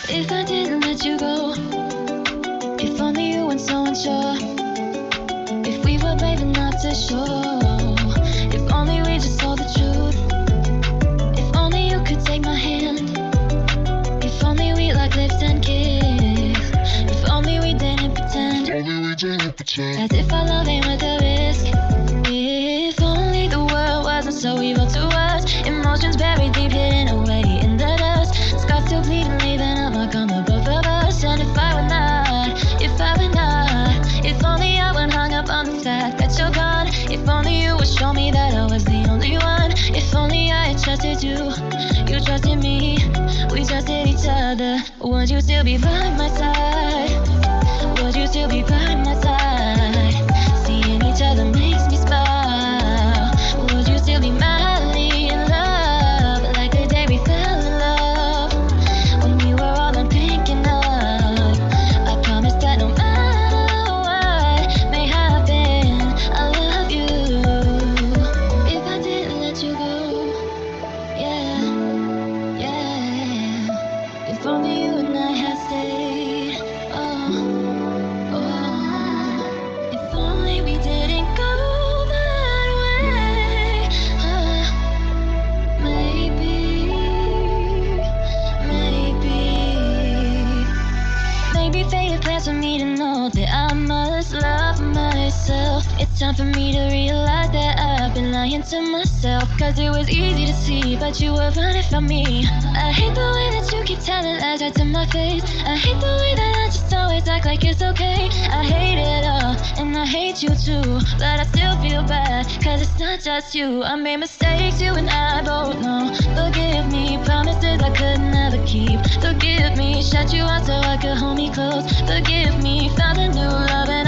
If I didn't let you go, if only you weren't so unsure, if we were brave enough to show, if only we just told the truth, if only you could take my hand, if only we like lips and kiss, if only we didn't pretend, as if our love ain't worth the risk. If only the world wasn't so evil to us, emotions buried deep, hidden away in the dust, scars still bleeding, leaving a mark on the both of us. And if I were not, if only I weren't hung up on the fact that you're gone, if only you would show me that I was the only one, if only I had trusted you, you trusted me, we trusted each other, would you still be by my side? Would you still be by my side? Seeing each other makes me smile. Would you still be madly in love, like the day we fell in love, when we were all I'm thinking of? I promise that no matter what may happen, I love you. If I didn't let you go, yeah, yeah. If only you and I had stayed, if only we didn't go that way. Maybe fate had plans for me to know that I must love myself. It's time for me to realize that I've been lying to myself, cause it was easy to see, but you were running from me. I hate the way that you keep telling lies right to my face. I hate the way that I just always act like it's okay. I hate it all, and I hate you too, but I still feel bad, cause it's not just you. I made mistakes, you and I both know. Forgive me, promises I could never keep. Forgive me, shut you out so I could hold me close. Forgive me, found a new love and